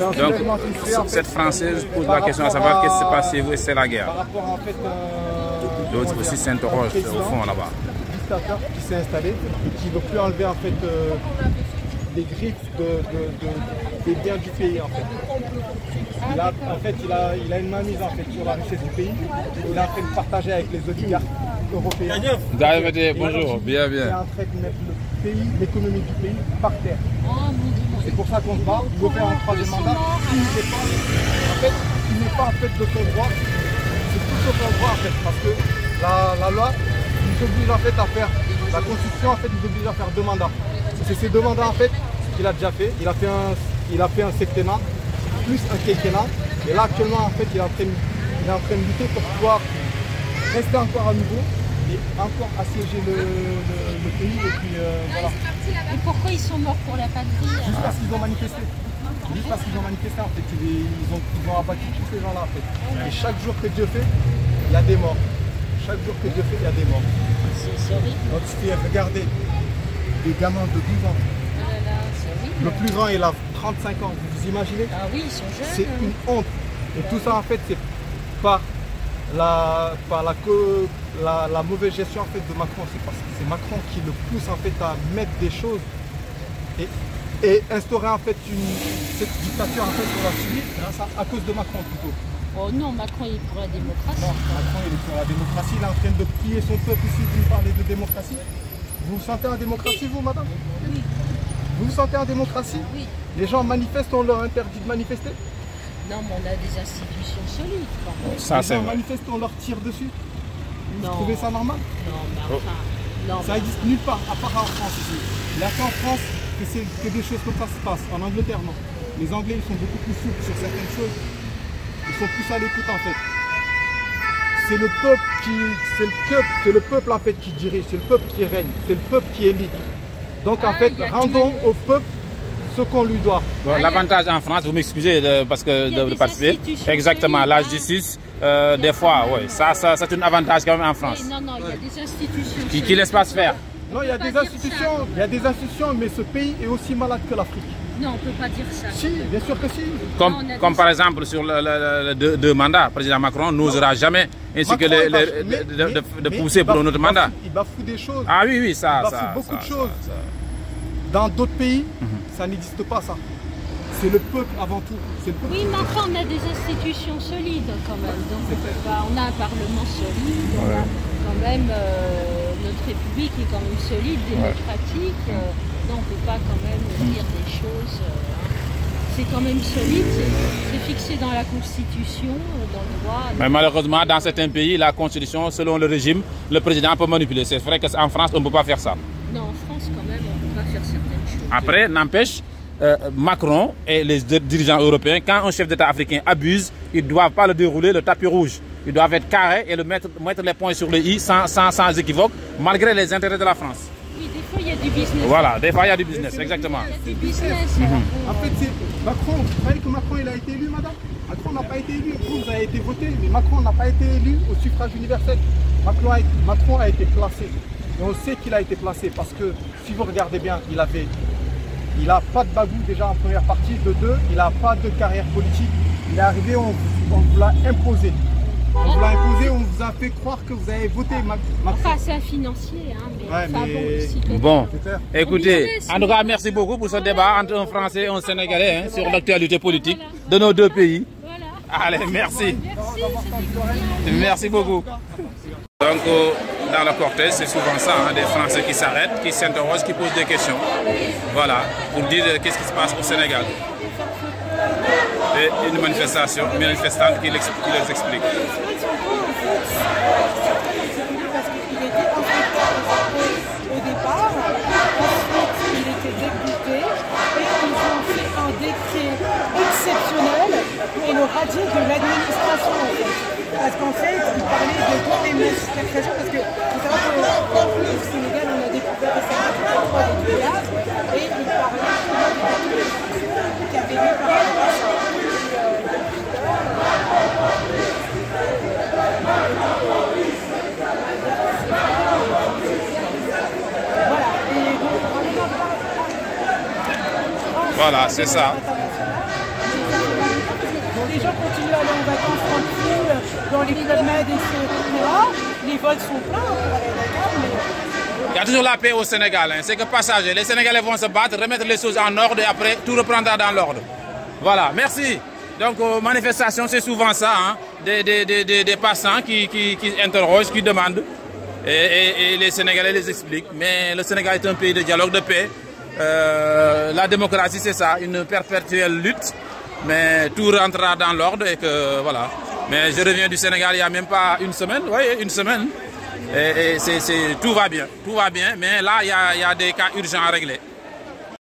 Donc, cette Française pose la question à savoir qu'est-ce qui s'est passé chez vous et c'est la guerre. Par rapport en fait L'autre aussi s'interroge au fond là-bas. Dictateur qui s'est installé et qui ne veut plus enlever en fait les griffes des biens du pays en fait. Il a une mainmise en fait sur la richesse du pays. Il est en train de partager avec les oligarques européens. Bonjour, bien. Il est en train de mettre le pays, l'économie du pays par terre. C'est pour ça qu'on se bat. Il veut faire un troisième mandat. Il n'est pas en fait de son droit. C'est tout sauf son droit en fait, parce que la loi nous oblige en fait à faire, la constitution en fait nous oblige à faire 2 mandats. C'est ces 2 mandats en fait qu'il a déjà fait. Il a fait un septennat plus un quinquennat. Et là actuellement en fait il est en train de lutter pour pouvoir rester encore à nouveau et encore assiéger le pays et puis voilà. Et pourquoi ils sont morts pour la patrie? Juste parce qu'ils ont manifesté. Juste parce qu'ils ont manifesté en fait, ils ont abattu tous ces gens-là en fait. Et chaque jour que Dieu fait, il y a des morts. Chaque jour que Dieu fait, il y a des morts. C'est horrible. Donc regardez, des gamins de 12 ans. Oh là là, c'est horrible. Le plus grand il a 35 ans, vous imaginez? Ah oui, ils sont jeunes. C'est une honte. Et tout ça en fait c'est par la mauvaise gestion en fait de Macron. C'est parce que c'est Macron qui le pousse en fait à mettre des choses et instaurer en fait cette dictature en fait qu'on va subir à cause de Macron plutôt. Oh non, Macron il est pour la démocratie. Non, Macron il est pour la démocratie, il est en train de plier son peuple ici, vous me parlez de démocratie. Vous vous sentez en démocratie vous madame? Oui. Vous vous sentez en démocratie? Oui. Les gens manifestent, on leur interdit de manifester? Non, mais on a des institutions solides quand même. Ça, les gens manifestent, on leur tire dessus? Non. Vous trouvez ça normal? Non, mais enfin... Non, Ça existe nulle part, à part en France ici. Il n'y a qu'en France que des choses comme ça se passent. En Angleterre, non. Les Anglais, ils sont beaucoup plus souples sur certaines choses. Ils sont plus à l'écoute en fait. C'est le peuple en fait qui dirige, c'est le peuple qui règne, c'est le peuple qui élit. Donc en fait, rendons au peuple ce qu'on lui doit. Bon, l'avantage en France, vous m'excusez parce que de participer. Exactement, la justice, des fois, oui, ça c'est un avantage quand même en France. Oui, non, il y a des institutions qui laissent pas se faire. Non, il y a des institutions, mais ce pays est aussi malade que l'Afrique. Non, on ne peut pas dire ça. Si, bien sûr que si. Comme par exemple sur le 2 mandats, le président Macron n'osera jamais ainsi que de pousser pour un autre mandat. Il bafoue des choses. Ah oui, ça. Il bafoue beaucoup de choses. Dans d'autres pays, ça n'existe pas ça. C'est le peuple avant tout. Oui, mais enfin, on a des institutions solides quand même. Donc on a un Parlement solide, on a quand même notre République est quand même solide, démocratique. Non, on ne peut pas quand même dire des choses. C'est quand même solide, c'est fixé dans la Constitution, dans le droit. Mais malheureusement, dans certains pays, la Constitution, selon le régime, le président peut manipuler. C'est vrai qu'en France, on ne peut pas faire ça. Non, en France, quand même, on ne peut pas faire certaines choses. Après, n'empêche, Macron et les dirigeants européens, quand un chef d'État africain abuse, ils ne doivent pas le dérouler le tapis rouge. Ils doivent être carrés et mettre les points sur le i sans équivoque, malgré les intérêts de la France. Oui, des fois il y a du business. Voilà, des fois il y a du business, exactement. Il y a du business. En fait, c'est Macron. Vous savez que Macron il a été élu, madame? Macron n'a pas été élu. Vous avez été voté, mais Macron n'a pas été élu au suffrage universel. Macron a été placé. Et on sait qu'il a été placé parce que si vous regardez bien, il n'a pas de bagou déjà en première partie. De 2, il n'a pas de carrière politique. Il est arrivé, on vous l'a imposé. On vous l'a imposé, on vous a fait croire que vous avez voté Macron. Enfin, c'est un financier, hein, mais, bon, écoutez, en tout cas, merci beaucoup pour ce débat entre un Français et un Sénégalais sur l'actualité politique de nos 2 pays. Voilà. Allez, merci. Merci beaucoup. Donc, dans le cortège, c'est souvent ça, des Français qui s'arrêtent, qui s'interrogent, qui posent des questions. Voilà, pour dire qu'est-ce qui se passe au Sénégal. Et une manifestante qui les explique. Au départ, ensuite il était député et ils ont fait un décret exceptionnel pour le radier de l'administration en fait. Parce qu'en fait, il parlait de démocratisation parce que faut savoir qu'au Sénégal on a découvert récemment des milliards et il parlait qui avait eu par rapport à ça. Voilà, c'est ça. les gens continuent à aller en vacances tranquilles, dans les Club Med, etc. Les vols sont pleins pour aller à Dakar, mais... Il y a toujours la paix au Sénégal, hein. C'est que passager. Les Sénégalais vont se battre, remettre les choses en ordre et après tout reprendra dans l'ordre. Voilà, merci. Donc, manifestation, c'est souvent ça, hein. Des passants qui interrogent, qui demandent. Et les Sénégalais les expliquent. Mais le Sénégal est un pays de dialogue, de paix. La démocratie, c'est ça, une perpétuelle lutte. Mais tout rentrera dans l'ordre et que voilà. Mais je reviens du Sénégal il n'y a même pas une semaine. Oui, une semaine. Et tout va bien. Tout va bien. Mais là, il y a des cas urgents à régler.